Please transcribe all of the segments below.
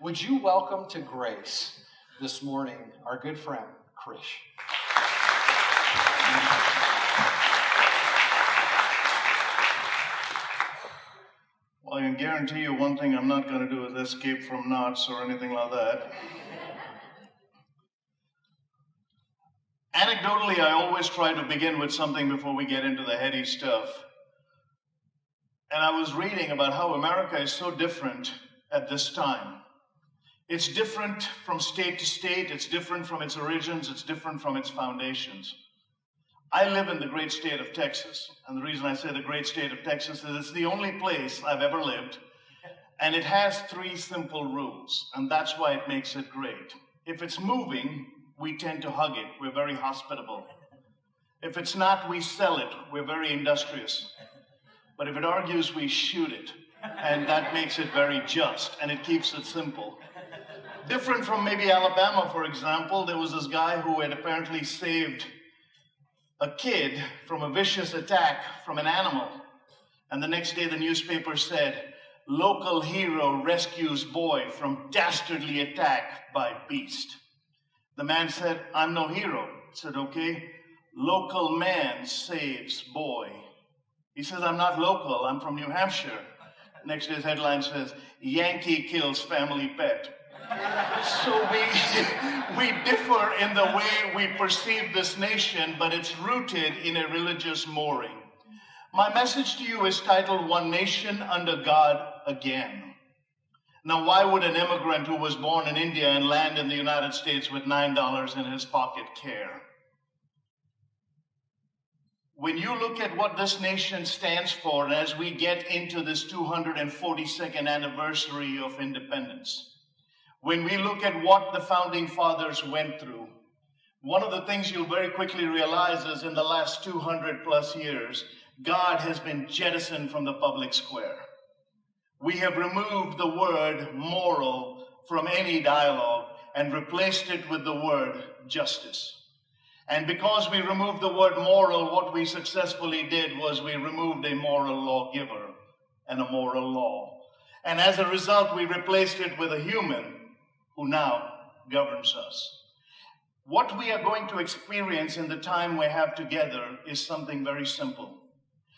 Would you welcome to Grace this morning our good friend, Krish? Well, I can guarantee you one thing I'm not going to do is escape from knots or anything like that. Anecdotally, I always try to begin with something before we get into the heady stuff. And I was reading about how America is so different at this time. It's different from state to state, it's different from its origins, it's different from its foundations. I live in the great state of Texas, and the reason I say the great state of Texas is it's the only place I've ever lived, and it has 3 simple rules, and that's why it makes it great. If it's moving, we tend to hug it. We're very hospitable. If it's not, we sell it. We're very industrious. But if it argues, we shoot it, and that makes it very just, and it keeps it simple. Different from maybe Alabama, for example, there was this guy who had apparently saved a kid from a vicious attack from an animal. And the next day the newspaper said, "Local hero rescues boy from dastardly attack by beast." The man said, "I'm no hero." I said, "Okay." "Local man saves boy." He says, "I'm not local, I'm from New Hampshire." Next day's headline says, "Yankee kills family pet." So we differ in the way we perceive this nation, but it's rooted in a religious mooring. My message to you is titled, "One Nation Under God Again." Now, why would an immigrant who was born in India and land in the United States with $9 in his pocket care? When you look at what this nation stands for, and as we get into this 242nd anniversary of independence, when we look at what the founding fathers went through, one of the things you'll very quickly realize is in the last 200 plus years, God has been jettisoned from the public square. We have removed the word moral from any dialogue and replaced it with the word justice. And because we removed the word moral, what we successfully did was we removed a moral lawgiver and a moral law. And as a result, we replaced it with a human who now governs us. What we are going to experience in the time we have together is something very simple.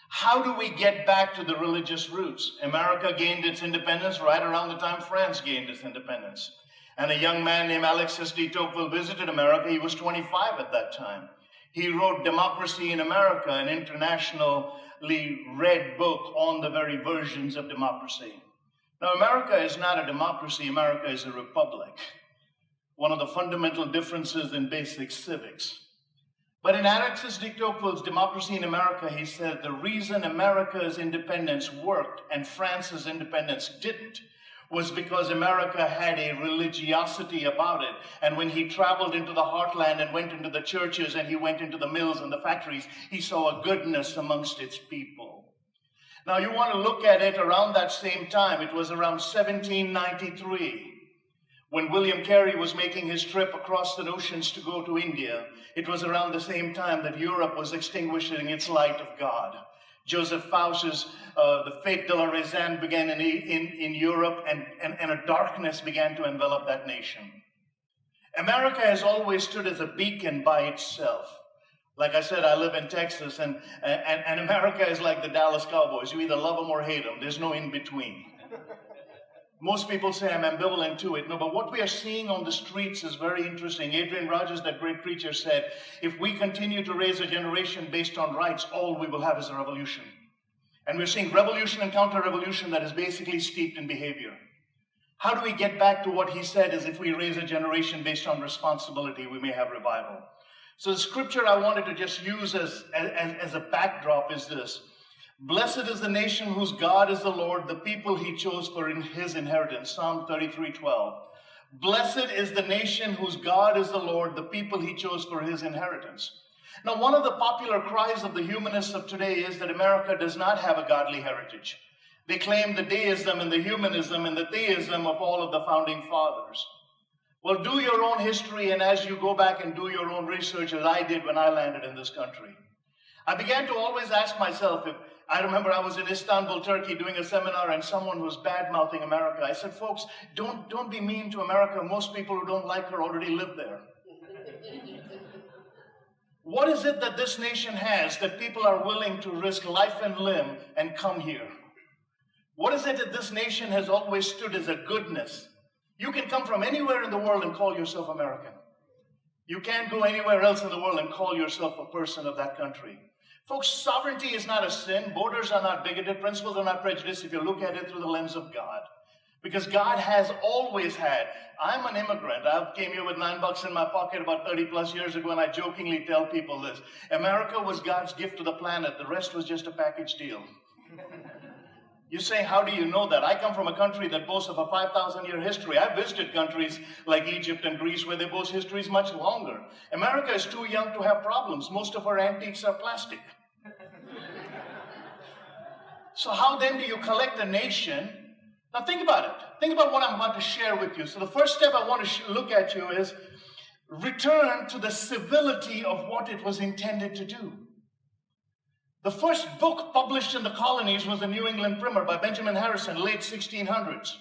How do we get back to the religious roots? America gained its independence right around the time France gained its independence. And a young man named Alexis de Tocqueville visited America. He was 25 at that time. He wrote Democracy in America, an internationally read book on the very versions of democracy. Now, America is not a democracy, America is a republic. One of the fundamental differences in basic civics. But in Alexis de Tocqueville's Democracy in America, he said the reason America's independence worked and France's independence didn't was because America had a religiosity about it. And when he traveled into the heartland and went into the churches and he went into the mills and the factories, he saw a goodness amongst its people. Now, you want to look at it around that same time. It was around 1793 when William Carey was making his trip across the oceans to go to India. It was around the same time that Europe was extinguishing its light of God. Joseph Fauch's The Fête de la Raison began in Europe, and a darkness began to envelop that nation. America has always stood as a beacon by itself. Like I said, I live in Texas, and America is like the Dallas Cowboys. You either love them or hate them. There's no in-between. Most people say I'm ambivalent to it. No, but what we are seeing on the streets is very interesting. Adrian Rogers, that great preacher, said, if we continue to raise a generation based on rights, all we will have is a revolution. And we're seeing revolution and counter-revolution that is basically steeped in behavior. How do we get back to what he said is if we raise a generation based on responsibility, we may have revival. So the scripture I wanted to just use as a backdrop is this. Blessed is the nation whose God is the Lord, the people he chose for his inheritance. Psalm 33:12. Blessed is the nation whose God is the Lord, the people he chose for his inheritance. Now, one of the popular cries of the humanists of today is that America does not have a godly heritage. They claim the deism and the humanism and the theism of all of the founding fathers. Well, do your own history, and as you go back and do your own research, as I did when I landed in this country, I began to always ask myself, if I remember I was in Istanbul, Turkey, doing a seminar, and someone was bad-mouthing America. I said, folks, don't be mean to America. Most people who don't like her already live there. What is it that this nation has that people are willing to risk life and limb and come here? What is it that this nation has always stood as a goodness? You can come from anywhere in the world and call yourself American. You can't go anywhere else in the world and call yourself a person of that country. Folks, sovereignty is not a sin. Borders are not bigoted. Principles are not prejudiced if you look at it through the lens of God. Because God has always had. I'm an immigrant. I came here with $9 in my pocket about 30 plus years ago, and I jokingly tell people this. America was God's gift to the planet. The rest was just a package deal. You say, how do you know that? I come from a country that boasts of a 5,000-year history. I've visited countries like Egypt and Greece where they boast histories much longer. America is too young to have problems. Most of our antiques are plastic. So how then do you collect a nation? Now think about it. Think about what I'm about to share with you. So the first step I want to look at you is return to the civility of what it was intended to do. The first book published in the colonies was the New England Primer by Benjamin Harrison, late 1600s.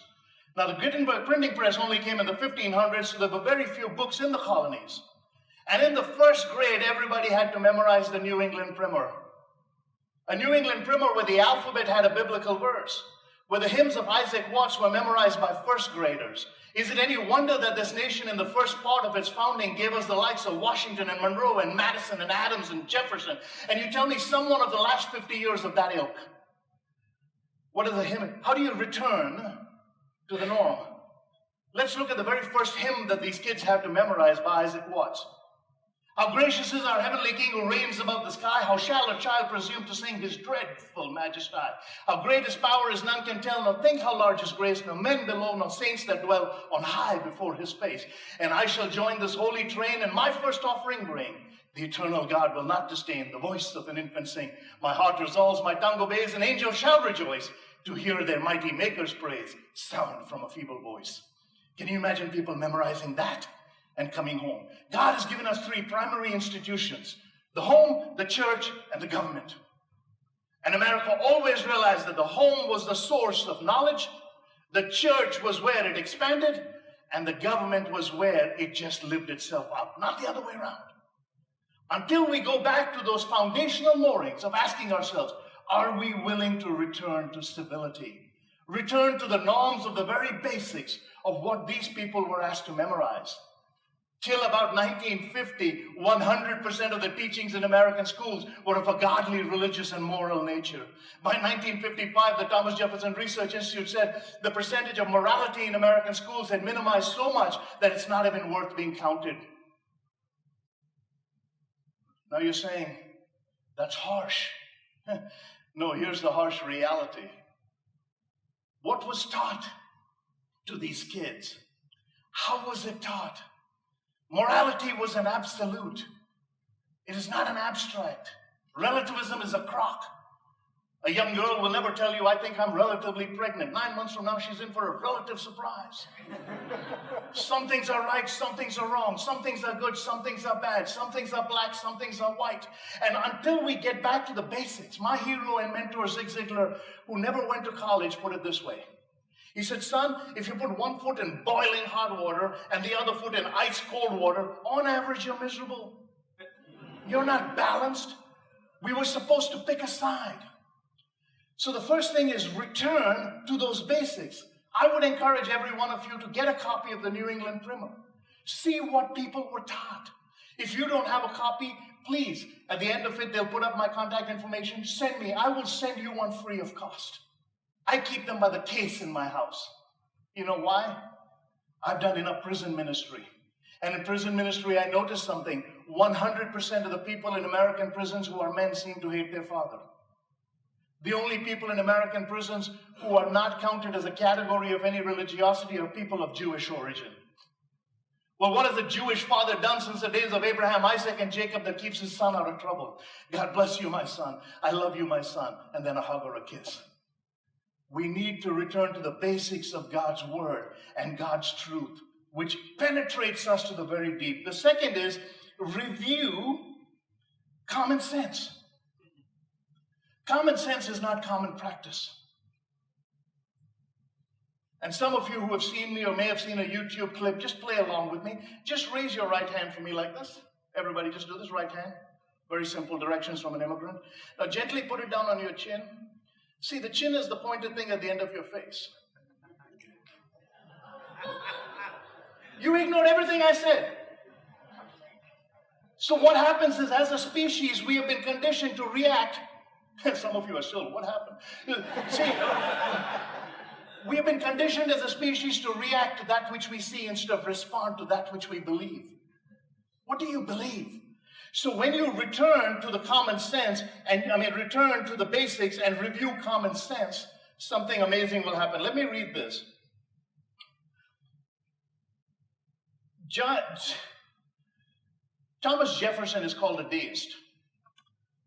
Now, the Gutenberg printing press only came in the 1500s, so there were very few books in the colonies. And in the first grade, everybody had to memorize the New England Primer. A New England Primer where the alphabet had a biblical verse, where the hymns of Isaac Watts were memorized by first graders. Is it any wonder that this nation in the first part of its founding gave us the likes of Washington and Monroe and Madison and Adams and Jefferson? And you tell me someone of the last 50 years of that ilk. What is a hymn? How do you return to the norm? Let's look at the very first hymn that these kids have to memorize by Isaac Watts. How gracious is our heavenly King who reigns above the sky. How shall a child presume to sing his dreadful majesty? How great his power is none can tell, nor think how large his grace, nor men below, nor saints that dwell on high before his face. And I shall join this holy train, and my first offering bring. The eternal God will not disdain the voice of an infant sing. My heart resolves, my tongue obeys, and angels shall rejoice to hear their mighty maker's praise sound from a feeble voice. Can you imagine people memorizing that and coming home? God has given us three primary institutions: the home, the church, and the government. And America always realized that the home was the source of knowledge, the church was where it expanded, and the government was where it just lived itself out, not the other way around. Until we go back to those foundational moorings of asking ourselves, are we willing to return to civility? Return to the norms of the very basics of what these people were asked to memorize. Till about 1950, 100% of the teachings in American schools were of a godly, religious, and moral nature. By 1955, the Thomas Jefferson Research Institute said the percentage of morality in American schools had minimized so much that it's not even worth being counted. Now you're saying, that's harsh. No, here's the harsh reality. What was taught to these kids? How was it taught? Morality was an absolute. It is not an abstract. Relativism is a crock. A young girl will never tell you, I think I'm relatively pregnant. 9 months from now, she's in for a relative surprise. Some things are right, some things are wrong. Some things are good, some things are bad. Some things are black, some things are white. And until we get back to the basics, my hero and mentor, Zig Ziglar, who never went to college, put it this way. He said, son, if you put one foot in boiling hot water and the other foot in ice cold water, on average, you're miserable. You're not balanced. We were supposed to pick a side. So the first thing is return to those basics. I would encourage every one of you to get a copy of the New England Primer. See what people were taught. If you don't have a copy, please, at the end of it, they'll put up my contact information. Send me. I will send you one free of cost. I keep them by the case in my house. You know why? I've done enough prison ministry. And in prison ministry, I noticed something. 100% of the people in American prisons who are men seem to hate their father. The only people in American prisons who are not counted as a category of any religiosity are people of Jewish origin. Well, what has a Jewish father done since the days of Abraham, Isaac, and Jacob that keeps his son out of trouble? God bless you, my son. I love you, my son. And then a hug or a kiss. We need to return to the basics of God's word and God's truth, which penetrates us to the very deep. The second is review common sense. Common sense is not common practice. And some of you who have seen me or may have seen a YouTube clip, just play along with me. Just raise your right hand for me like this. Everybody just do this, right hand. Very simple directions from an immigrant. Now gently put it down on your chin. See, the chin is the pointed thing at the end of your face. You ignored everything I said. So what happens is, as a species, we have been conditioned to react. Some of you are still, what happened? See, we have been conditioned as a species to react to that which we see instead of respond to that which we believe. What do you believe? So when you return to the common sense, return to the basics and review common sense, something amazing will happen. Let me read this. Thomas Jefferson is called a deist.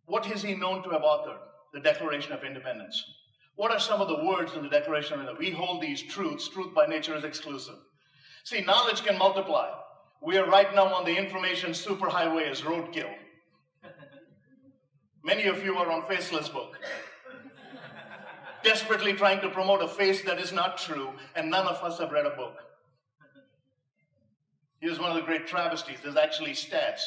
What is he known to have authored? The Declaration of Independence. What are some of the words in the Declaration of Independence? We hold these truths. Truth by nature is exclusive. See, knowledge can multiply. We are right now on the information superhighway as roadkill. Many of you are on Faceless book, desperately trying to promote a face that is not true, and none of us have read a book. Here's one of the great travesties. There's actually stats.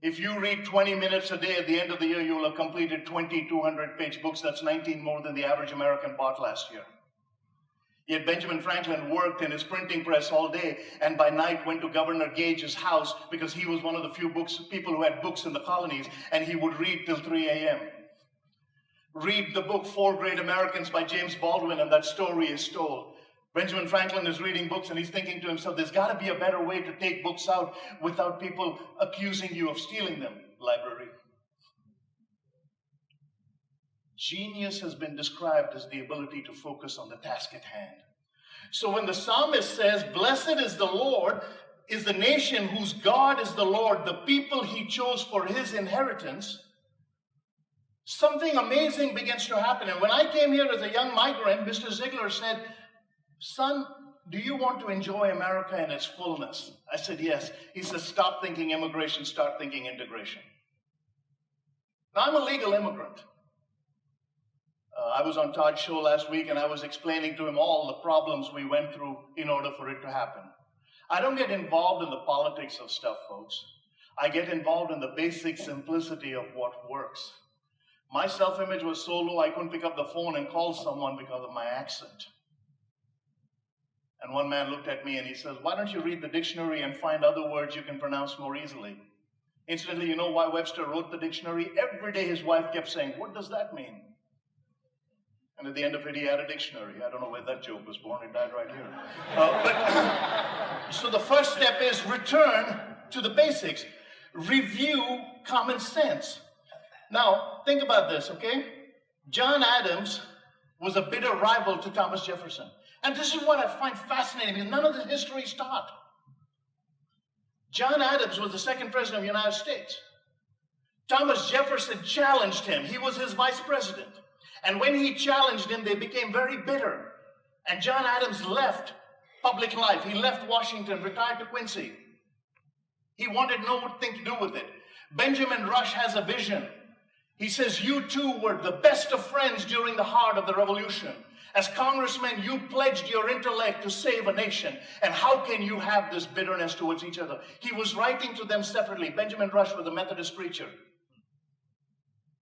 If you read 20 minutes a day, at the end of the year, you will have completed 20 200-page books. That's 19 more than the average American bought last year. Yet Benjamin Franklin worked in his printing press all day, and by night went to Governor Gage's house because he was one of the few people who had books in the colonies, and he would read till 3 a.m. Read the book Four Great Americans by James Baldwin, and that story is told. Benjamin Franklin is reading books, and he's thinking to himself, there's got to be a better way to take books out without people accusing you of stealing them. Library. Genius has been described as the ability to focus on the task at hand. So when the psalmist says, blessed is the Lord, is the nation whose God is the Lord, the people he chose for his inheritance, something amazing begins to happen. And when I came here as a young migrant, Mr. Ziegler said, son, do you want to enjoy America in its fullness? I said, yes. He says, stop thinking immigration, start thinking integration. Now, I'm a legal immigrant. I was on Todd's show last week, and I was explaining to him all the problems we went through in order for it to happen. I don't get involved in the politics of stuff, folks. I get involved in the basic simplicity of what works. My self-image was so low, I couldn't pick up the phone and call someone because of my accent. And one man looked at me and he says, why don't you read the dictionary and find other words you can pronounce more easily? Incidentally, you know why Webster wrote the dictionary? Every day his wife kept saying, what does that mean? And at the end of it, he had a dictionary. I don't know where that joke was born. It died right here. So the first step is return to the basics. Review common sense. Now, think about this, okay? John Adams was a bitter rival to Thomas Jefferson. And this is what I find fascinating, because none of the history is taught. John Adams was the second president of the United States. Thomas Jefferson challenged him. He was his vice president. And when he challenged him, they became very bitter. And John Adams left public life. He left Washington, retired to Quincy. He wanted nothing to do with it. Benjamin Rush has a vision. He says, you two were the best of friends during the heart of the revolution. As congressmen, you pledged your intellect to save a nation. And how can you have this bitterness towards each other? He was writing to them separately. Benjamin Rush was a Methodist preacher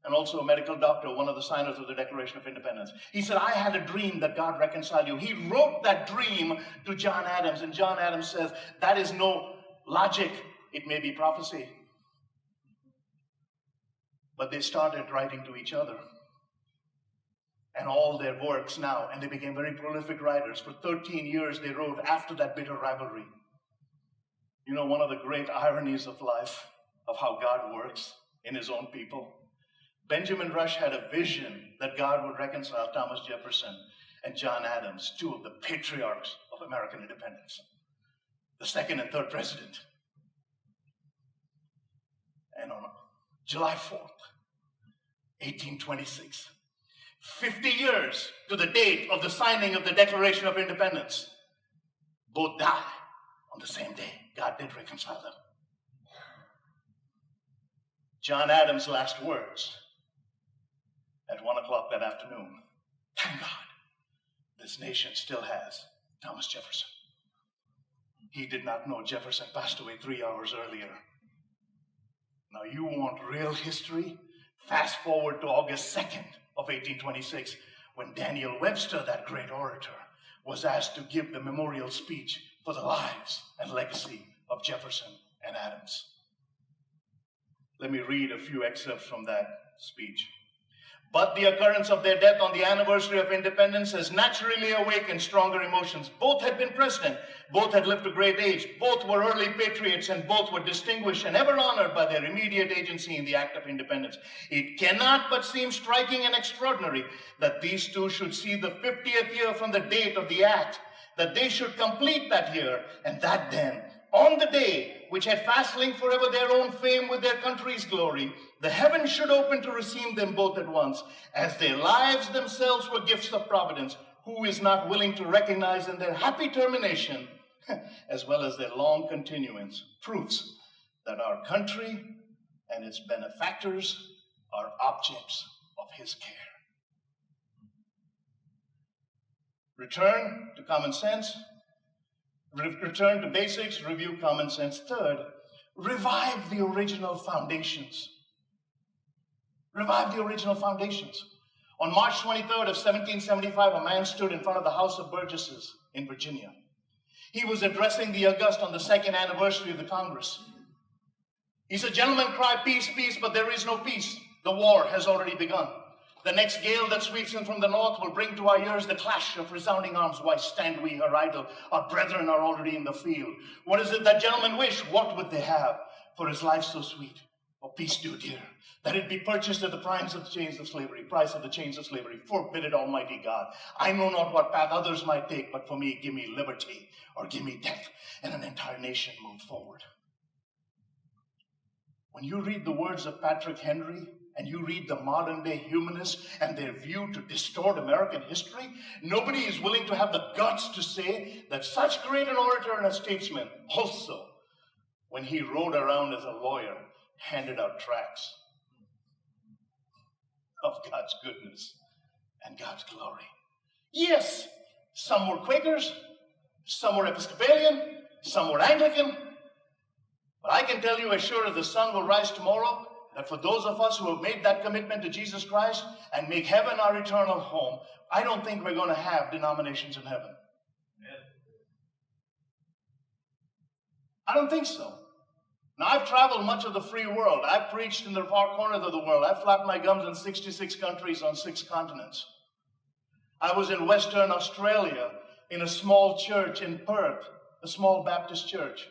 and also a medical doctor, one of the signers of the Declaration of Independence. He said, I had a dream that God reconciled you. He wrote that dream to John Adams, and John Adams says, that is no logic. It may be prophecy. But they started writing to each other. And all their works now, and they became very prolific writers. For 13 years, they wrote after that bitter rivalry. You know, one of the great ironies of life, of how God works in his own people. Benjamin Rush had a vision that God would reconcile Thomas Jefferson and John Adams, two of the patriarchs of American independence, the second and third president. And on July 4th, 1826, 50 years to the date of the signing of the Declaration of Independence, both died on the same day. God did reconcile them. John Adams' last words, at 1 o'clock that afternoon. Thank God, this nation still has Thomas Jefferson. He did not know Jefferson passed away 3 hours earlier. Now you want real history? Fast forward to August 2nd of 1826, when Daniel Webster, that great orator, was asked to give the memorial speech for the lives and legacy of Jefferson and Adams. Let me read a few excerpts from that speech. But the occurrence of their death on the anniversary of independence has naturally awakened stronger emotions. Both had been president, both had lived to great age, both were early patriots, and both were distinguished and ever honored by their immediate agency in the act of independence. It cannot but seem striking and extraordinary that these two should see the 50th year from the date of the act, that they should complete that year, and that then, on the day which had fast linked forever their own fame with their country's glory, the heavens should open to receive them both at once, as their lives themselves were gifts of providence, who is not willing to recognize in their happy termination, as well as their long continuance, proofs that our country and its benefactors are objects of his care. Return to common sense. Return to basics, review common sense. Third, revive the original foundations. Revive the original foundations. On March 23rd of 1775, a man stood in front of the House of Burgesses in Virginia. He was addressing the August on the second anniversary of the Congress. He said, "Gentlemen, cry peace, peace, but there is no peace. The war has already begun. The next gale that sweeps in from the north will bring to our ears the clash of resounding arms. Why stand we here idle? Our brethren are already in the field. What is it that gentlemen wish? What would they have for his life so sweet? Oh, peace do dear, that it be purchased at the price of the chains of slavery. Forbid it, Almighty God. I know not what path others might take, but for me, give me liberty or give me death, and an entire nation move forward." When you read the words of Patrick Henry, and you read the modern-day humanists and their view to distort American history, nobody is willing to have the guts to say that such great an orator and a statesman also, when he rode around as a lawyer, handed out tracts of God's goodness and God's glory. Yes, some were Quakers, some were Episcopalian, some were Anglican, but I can tell you, as sure as the sun will rise tomorrow, that for those of us who have made that commitment to Jesus Christ and make heaven our eternal home, I don't think we're going to have denominations in heaven. I don't think so. Now, I've traveled much of the free world. I've preached in the far corners of the world. I've flapped my gums in 66 countries on 6 continents. I was in Western Australia in a small church in Perth, a small Baptist church.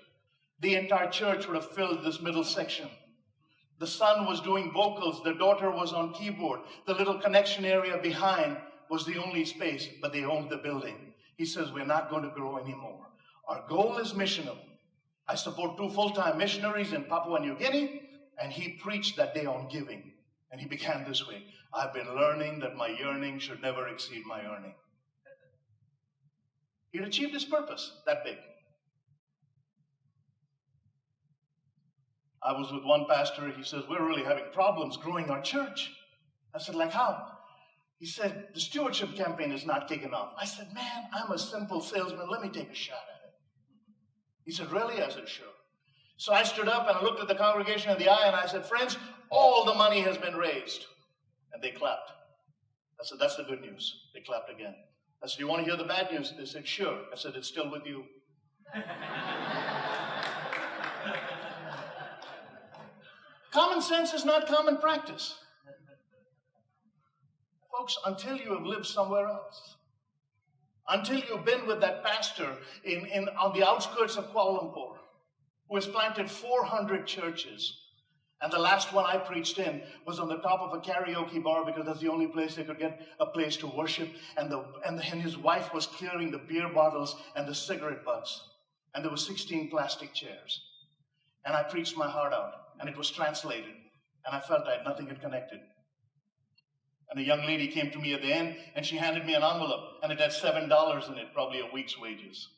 The entire church would have filled this middle section. The son was doing vocals. The daughter was on keyboard. The little connection area behind was the only space, but they owned the building. He says, "We're not going to grow anymore. Our goal is missional. I support 2 full-time missionaries in Papua New Guinea," and he preached that day on giving. And he began this way: "I've been learning that my yearning should never exceed my earning." He had achieved his purpose that big. I was with one pastor. He says, "We're really having problems growing our church." I said, "Like how?" He said, "The stewardship campaign is not kicking off." I said, "Man, I'm a simple salesman. Let me take a shot at it." He said, "Really?" I said, "Sure." So I stood up and I looked at the congregation in the eye and I said, "Friends, all the money has been raised." And they clapped. I said, "That's the good news." They clapped again. I said, "You want to hear the bad news?" They said, "Sure." I said, "It's still with you." Common sense is not common practice. Folks, until you have lived somewhere else, until you've been with that pastor on the outskirts of Kuala Lumpur, who has planted 400 churches, and the last one I preached in was on the top of a karaoke bar because that's the only place they could get a place to worship, and his wife was clearing the beer bottles and the cigarette butts, and there were 16 plastic chairs. And I preached my heart out. And it was translated, and I felt nothing had connected. And a young lady came to me at the end, and she handed me an envelope, and it had $7 in it, probably a week's wages.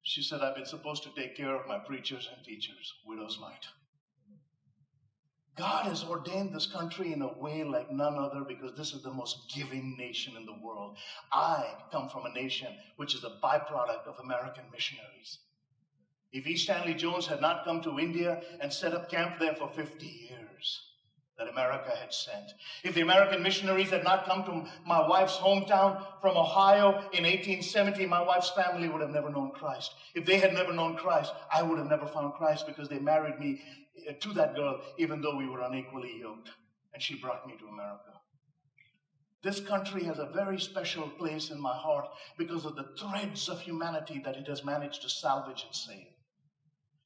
She said, "I've been supposed to take care of my preachers and teachers, widow's mite." God has ordained this country in a way like none other because this is the most giving nation in the world. I come from a nation which is a byproduct of American missionaries. If E. Stanley Jones had not come to India and set up camp there for 50 years that America had sent, if the American missionaries had not come to my wife's hometown from Ohio in 1870, my wife's family would have never known Christ. If they had never known Christ, I would have never found Christ because they married me to that girl, even though we were unequally yoked, and she brought me to America. This country has a very special place in my heart because of the threads of humanity that it has managed to salvage and save.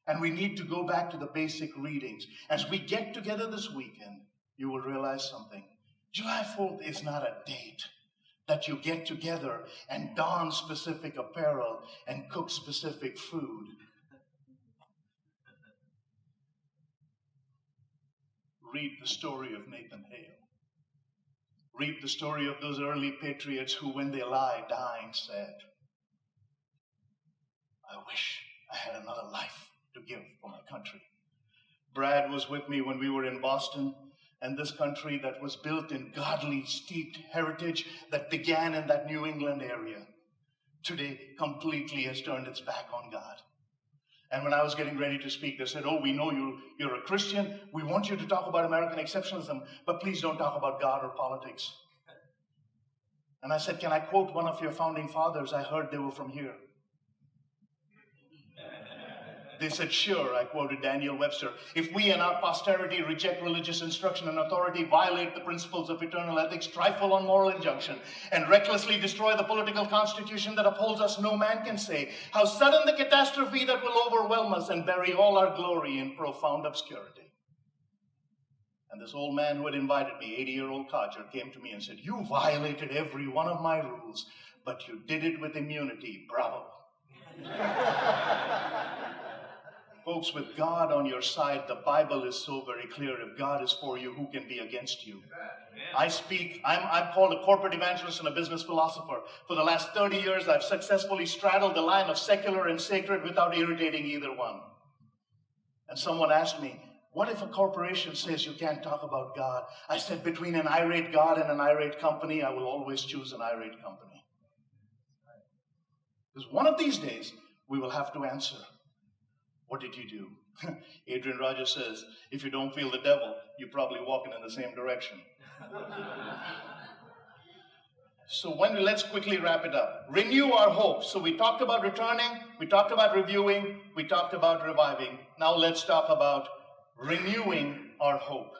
And we need to go back to the basic readings. As we get together this weekend, you will realize something. July 4th is not a date that you get together and don specific apparel and cook specific food. Read the story of Nathan Hale. Read the story of those early patriots who, when they lie dying, said, I wish I had another life to give for my country. Brad was with me when we were in Boston, and this country that was built in godly steeped heritage that began in that New England area, today completely has turned its back on God. And when I was getting ready to speak, they said, oh, we know you're a Christian. We want you to talk about American exceptionalism, but please don't talk about God or politics. And I said, can I quote one of your founding fathers? I heard they were from here. They said, sure. I quoted Daniel Webster. If we and our posterity reject religious instruction and authority, violate the principles of eternal ethics, trifle on moral injunction, and recklessly destroy the political constitution that upholds us, no man can say how sudden the catastrophe that will overwhelm us and bury all our glory in profound obscurity. And this old man who had invited me, 80-year-old codger, came to me and said, you violated every one of my rules, but you did it with immunity. Bravo. Folks, with God on your side, the Bible is so very clear. If God is for you, who can be against you? I'm called a corporate evangelist and a business philosopher. For the last 30 years, I've successfully straddled the line of secular and sacred without irritating either one. And someone asked me, what if a corporation says you can't talk about God? I said, between an irate God and an irate company, I will always choose an irate company. Because one of these days, we will have to answer. What did you do? Adrian Rogers says, if you don't feel the devil, you're probably walking in the same direction. So let's quickly wrap it up. Renew our hope. So we talked about returning, we talked about reviewing, we talked about reviving. Now let's talk about renewing our hope.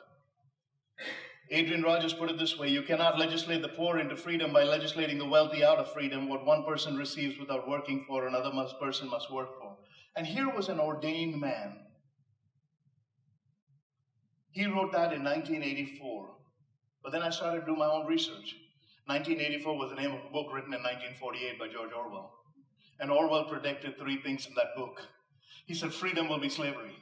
Adrian Rogers put it this way, you cannot legislate the poor into freedom by legislating the wealthy out of freedom. What one person receives without working for, another person must work for. And here was an ordained man. He wrote that in 1984. But then I started to do my own research. 1984 was the name of a book written in 1948 by George Orwell. And Orwell predicted three things in that book. He said, freedom will be slavery.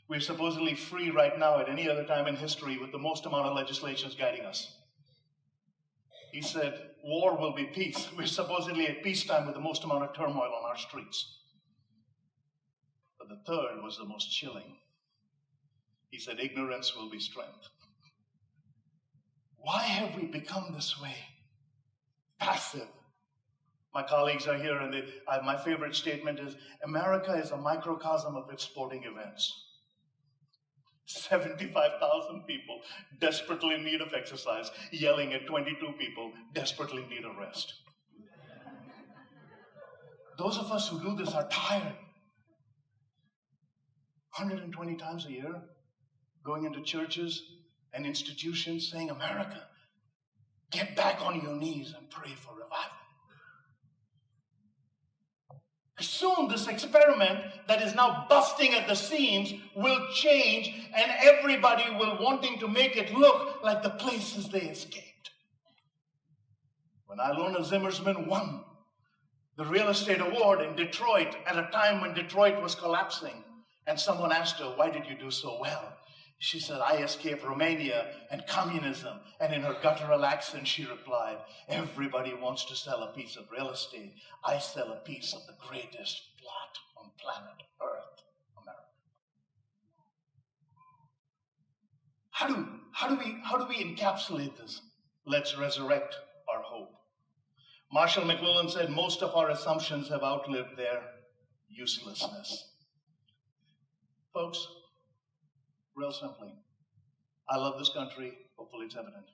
We're supposedly free right now at any other time in history with the most amount of legislations guiding us. He said, war will be peace. We're supposedly at peacetime with the most amount of turmoil on our streets. But the third was the most chilling. He said, ignorance will be strength. Why have we become this way? Passive. My colleagues are here, and my favorite statement is, America is a microcosm of its sporting events. 75,000 people desperately in need of exercise, yelling at 22 people desperately need a rest. Those of us who do this are tired. 120 times a year, going into churches and institutions saying, America, get back on your knees and pray for revival. Soon this experiment that is now busting at the seams will change, and everybody will wanting to make it look like the places they escaped. When Ilona Zimmersman won the real estate award in Detroit at a time when Detroit was collapsing, and someone asked her, why did you do so well? She said, I escaped Romania and communism. And in her guttural accent, she replied, everybody wants to sell a piece of real estate. I sell a piece of the greatest plot on planet Earth, America. How do we encapsulate this? Let's resurrect our hope. Marshall McLuhan said, most of our assumptions have outlived their uselessness. Folks, real simply, I love this country. Hopefully it's evident.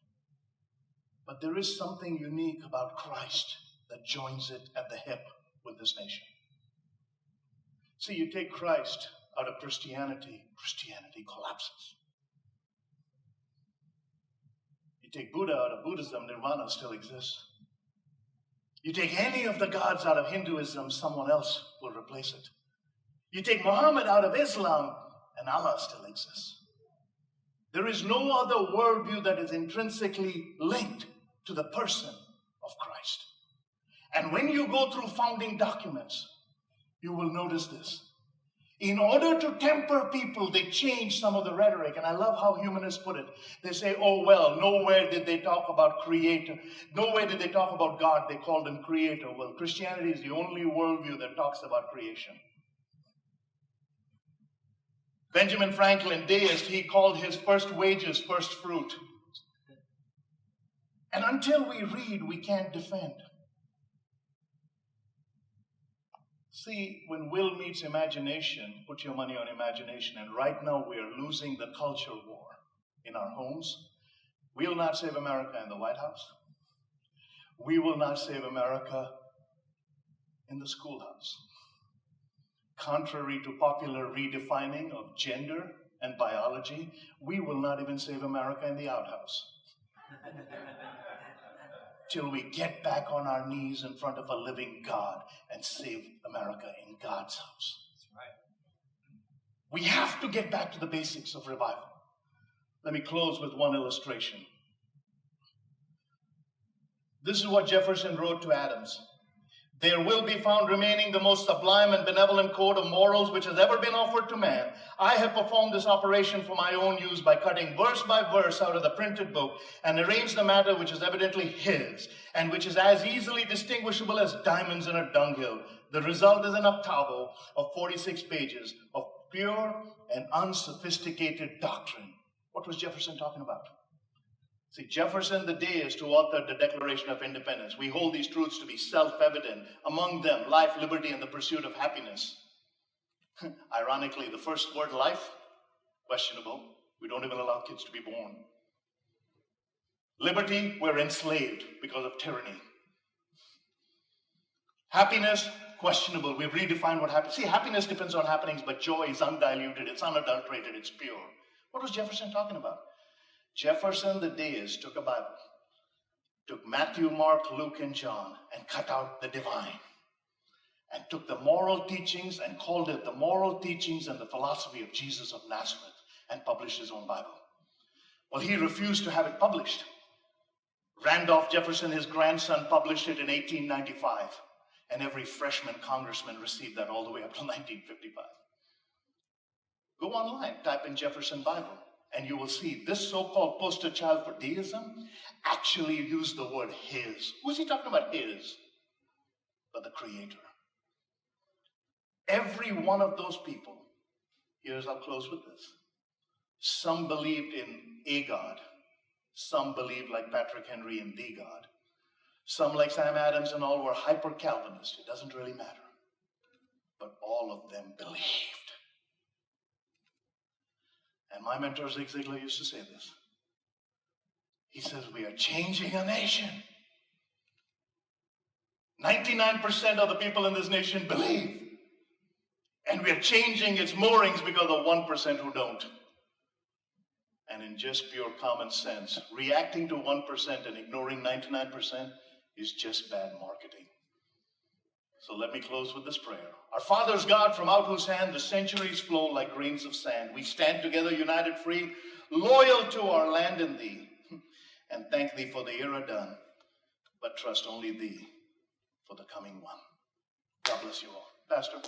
But there is something unique about Christ that joins it at the hip with this nation. See, you take Christ out of Christianity, Christianity collapses. You take Buddha out of Buddhism, Nirvana still exists. You take any of the gods out of Hinduism, someone else will replace it. You take Muhammad out of Islam, and Allah still exists. There is no other worldview that is intrinsically linked to the person of Christ. And when you go through founding documents, you will notice this. In order to temper people, they change some of the rhetoric. And I love how humanists put it. They say, oh, well, nowhere did they talk about creator. Nowhere did they talk about God. They called him creator. Well, Christianity is the only worldview that talks about creation. Benjamin Franklin, deist, he called his first wages first fruit. And until we read, we can't defend. See, when will meets imagination, put your money on imagination, and right now we are losing the culture war in our homes. We'll not save America in the White House. We will not save America in the schoolhouse. Contrary to popular redefining of gender and biology, we will not even save America in the outhouse. Till we get back on our knees in front of a living God and save America in God's house. That's right. We have to get back to the basics of revival. Let me close with one illustration. This is what Jefferson wrote to Adams. There will be found remaining the most sublime and benevolent code of morals which has ever been offered to man. I have performed this operation for my own use by cutting verse by verse out of the printed book and arranged the matter which is evidently his and which is as easily distinguishable as diamonds in a dunghill. The result is an octavo of 46 pages of pure and unsophisticated doctrine. What was Jefferson talking about? See, Jefferson, the deist who authored the Declaration of Independence, we hold these truths to be self-evident. Among them, life, liberty, and the pursuit of happiness. Ironically, the first word, life, questionable. We don't even allow kids to be born. Liberty, we're enslaved because of tyranny. Happiness, questionable. We've redefined what happens. See, happiness depends on happenings, but joy is undiluted, it's unadulterated, it's pure. What was Jefferson talking about? Jefferson, the deist, took a Bible, took Matthew, Mark, Luke, and John, and cut out the divine, and took the moral teachings and called it the moral teachings and the philosophy of Jesus of Nazareth, and published his own Bible. Well, he refused to have it published. Randolph Jefferson, his grandson, published it in 1895, and every freshman congressman received that all the way up to 1955. Go online, type in Jefferson Bible. And you will see this so-called poster child for deism actually used the word his. Who's he talking about his? But the Creator. Every one of those people, I'll close with this. Some believed in a God. Some believed like Patrick Henry in the God. Some like Sam Adams and all were hyper-Calvinist. It doesn't really matter. But all of them believed. And my mentor, Zig Ziglar, used to say this. He says, we are changing a nation. 99% of the people in this nation believe. And we are changing its moorings because of 1% who don't. And in just pure common sense, reacting to 1% and ignoring 99% is just bad marketing. So let me close with this prayer. Our Father's God, from out whose hand the centuries flow like grains of sand. We stand together, united, free, loyal to our land and thee. And thank thee for the era done, but trust only thee for the coming one. God bless you all. Pastor.